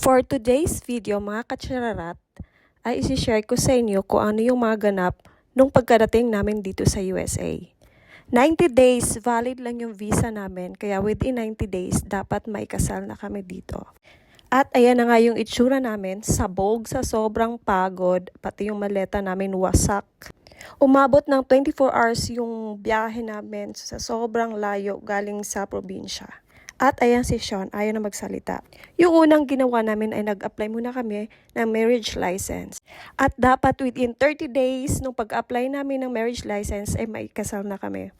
For today's video mga katsararat, ay isi-share ko sa inyo kung ano yung mga ganap nung pagkadating namin dito sa USA. 90 days valid lang yung visa namin, kaya within 90 days dapat maikasal na kami dito. At ayan na nga yung itsura namin, sabog sa sobrang pagod, pati yung maleta namin wasak. Umabot ng 24 hours yung biyahe namin sa sobrang layo galing sa probinsya. At ayan si Sean, ayaw na magsalita. Yung unang ginawa namin ay nag-apply muna kami ng marriage license. At dapat within 30 days nung pag-apply namin ng marriage license ay maikasal na kami.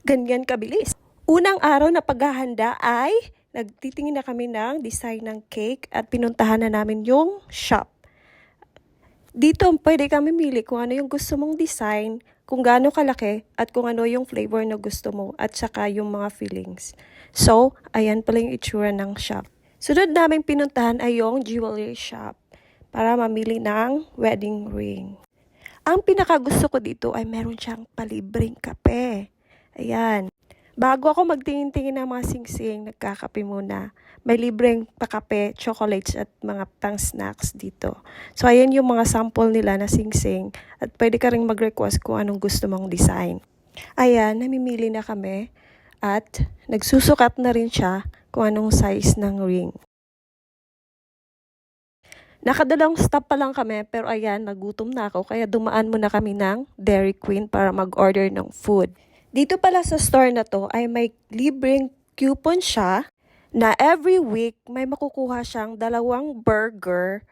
Ganyan kabilis. Unang araw na paghahanda ay nagtitingin na kami ng design ng cake at pinuntahan na namin yung shop. Dito pwede kami mamili kung ano yung gusto mong design, kung gaano kalaki at kung ano yung flavor na gusto mo at saka yung mga fillings. So, ayan pala yung itsura ng shop. Sunod namin pinuntahan ay yung jewelry shop para mamili ng wedding ring. Ang pinakagusto ko dito ay meron siyang palibreng kape. Ayan. Bago ako magtingin-tingin ng mga singsing, nagkakape muna. May libreng pakape, chocolates at mga pang-snacks dito. So, ayan yung mga sample nila na singsing at pwede ka rin mag-request kung anong gusto mong design. Ayan, namimili na kami at nagsusukat na rin siya kung anong size ng ring. Nakadalawang stop pa lang kami pero ayan, nagutom na ako kaya dumaan muna kami ng Dairy Queen para mag-order ng food. Dito pala sa store na to ay may libreng coupon siya na every week may makukuha siyang 2 burger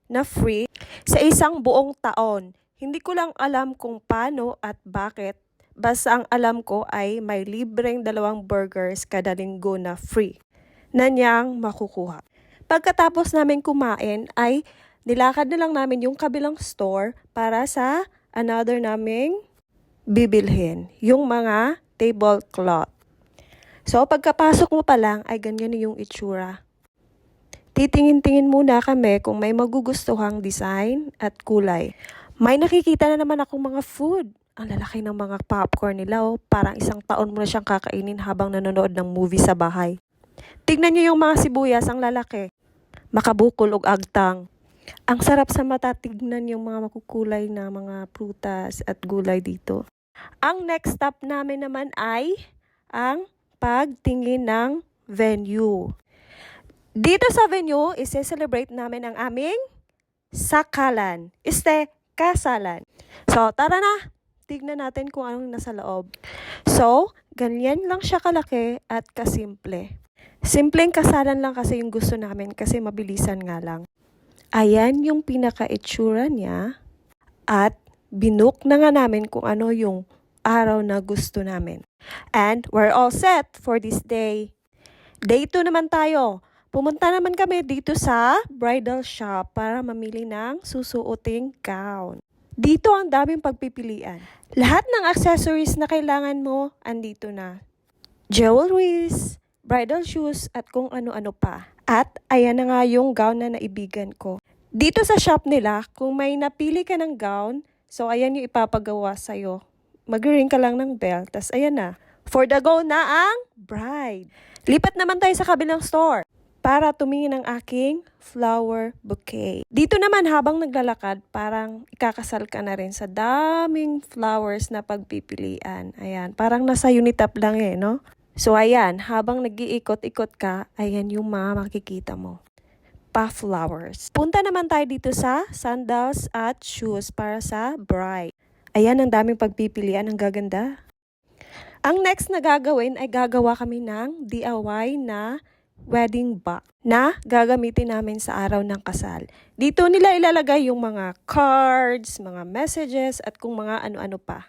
na free sa isang buong taon. Hindi ko lang alam kung paano at bakit. Basta ang alam ko ay may libreng 2 burgers kada linggo na free na niyang makukuha. Pagkatapos namin kumain ay nilakad na lang namin yung kabilang store para sa another naming bibilhin, yung mga tablecloth. So, pagkapasok mo pa lang ay ganyan yung itsura. Titingin-tingin muna kami kung may magugustuhang design at kulay. May nakikita na naman akong mga food. Ang lalaki ng mga popcorn nila, oh. Parang 1 taon mo na siyang kakainin habang nanonood ng movie sa bahay. Tignan niyo yung mga sibuyas, ang lalaki. Makabukol o agtang. Ang sarap sa mata, tignan yung mga makukulay na mga prutas at gulay dito. Ang next stop namin naman ay ang pagtingin ng venue. Dito sa venue, isi-celebrate namin ang aming sakalan. Kasalan. So, tara na! Tignan natin kung anong nasa loob. So, ganyan lang siya kalaki at kasimple. Simpleng kasalan lang kasi yung gusto namin kasi mabilisan nga lang. Ayan yung pinaka-itsura niya at binook na nga namin kung ano yung araw na gusto namin. And we're all set for this day. Day 2 naman tayo. Pumunta naman kami dito sa bridal shop para mamili ng susuoting gown. Dito ang daming pagpipilian. Lahat ng accessories na kailangan mo, andito na. Jewelries, bridal shoes at kung ano-ano pa. At ayan na nga yung gown na naibigan ko. Dito sa shop nila, kung may napili ka ng gown, so ayan yung ipapagawa sa'yo. Mag-ring ka lang ng bell, tas ayan na. For the go na ang bride. Lipat naman tayo sa kabilang store para tumingin ang aking flower bouquet. Dito naman habang naglalakad, parang ikakasal ka na rin sa daming flowers na pagpipilian. Ayan, parang nasa Unitap lang no? So ayan, habang nag-iikot-ikot ka, ayan yung mga makikita mo. Pa-flowers. Punta naman tayo dito sa sandals at shoes para sa bride. Ayan, ang daming pagpipilian, ang gaganda. Ang next na gagawin ay gagawa kami ng DIY na wedding box na gagamitin namin sa araw ng kasal. Dito nila ilalagay yung mga cards, mga messages at kung mga ano-ano pa.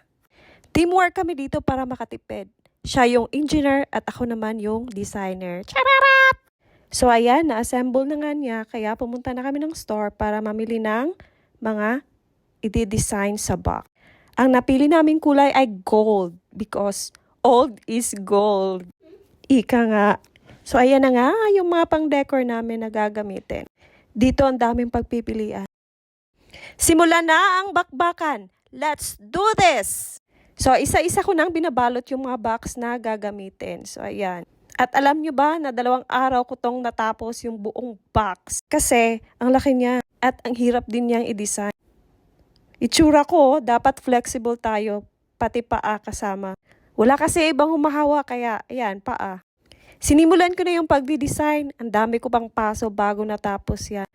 Teamwork kami dito para makatipid. Siya yung engineer at ako naman yung designer. Chararat! So ayan, na-assemble na nga niya kaya pumunta na kami ng store para mamili ng mga i-design sa box. Ang napili naming kulay ay gold because old is gold. Ika nga. So ayan na nga yung mga pang-decor namin na gagamitin. Dito ang daming pagpipilian. Simulan na ang bakbakan. Let's do this! So isa-isa ko nang binabalot yung mga box na gagamitin. So ayan. At alam nyo ba na 2 araw ko tong natapos yung buong box? Kasi ang laki niya at ang hirap din niyang i-design. Itsura ko, dapat flexible tayo, pati paa kasama. Wala kasi ibang humahawa kaya ayan, paa. Sinimulan ko na yung pagdi-design. Ang dami ko pang paso bago natapos yan.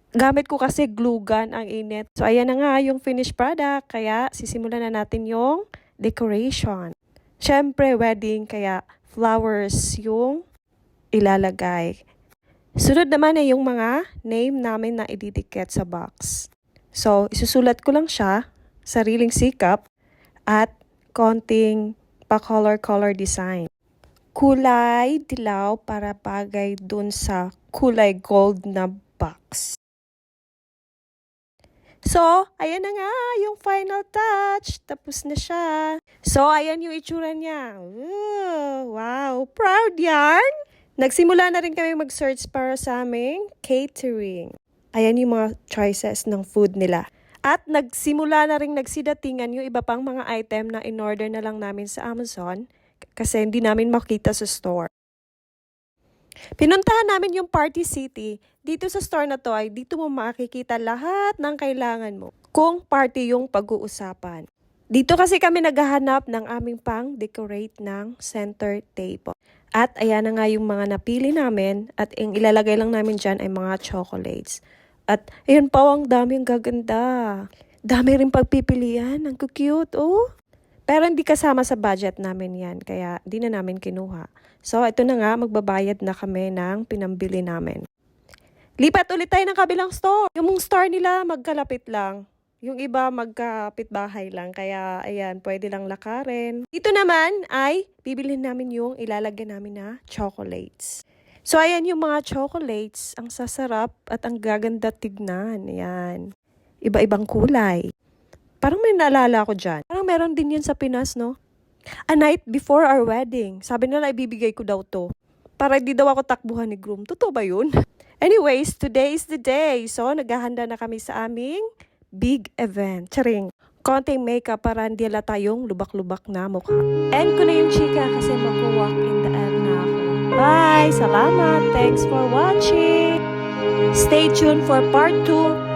Gamit ko kasi glue gun, ang init. So ayan na nga yung finished product. Kaya sisimulan na natin yung decoration. Siyempre wedding, kaya flowers yung ilalagay. Sunod naman ay yung mga name namin na ididikit sa box. So, isusulat ko lang siya, sariling sikap, at konting pa-color design. Kulay dilaw para bagay dun sa kulay gold na box. So, ayan na nga yung final touch. Tapos na siya. So, ayan yung itsura niya. Ooh, wow, proud yarn! Nagsimula na rin kami mag-search para sa aming catering. Ayan yung mga choices ng food nila. At nagsimula na rin nagsidatingan yung iba pang mga item na in-order na lang namin sa Amazon kasi hindi namin makita sa store. Pinuntahan namin yung Party City. Dito sa store na to ay dito mo makikita lahat ng kailangan mo kung party yung pag-uusapan. Dito kasi kami naghahanap ng aming pang-decorate ng center table. At ayan na nga yung mga napili namin at ang ilalagay lang namin dyan ay mga chocolates. At ayun pa, ang daming gaganda. Dami rin pagpipilian. Ang cute, oh. Pero hindi kasama sa budget namin yan, kaya di na namin kinuha. So, ito na nga, magbabayad na kami ng pinambili namin. Lipat ulit tayo ng kabilang store. Yung store nila, magkalapit lang. Yung iba, magkapit-bahay lang. Kaya, ayan, pwede lang lakarin. Dito naman ay, bibilhin namin yung ilalagyan namin na chocolates. So, ayan yung mga chocolates. Ang sasarap at ang gaganda tignan. Ayan. Iba-ibang kulay. Parang may naalala ko dyan. Parang meron din yun sa Pinas, no? A night before our wedding. Sabi nila, ibibigay ko daw to. Para di daw ako takbuhan ni groom. Totoo ba yun? Anyways, today is the day. So, naghahanda na kami sa aming big event. Charing. Konting makeup para hindi halata yung lubak-lubak na mukha. End ko na yung chika kasi mag-walk in the air na ako. Bye! Salamat! Thanks for watching! Stay tuned for part 2.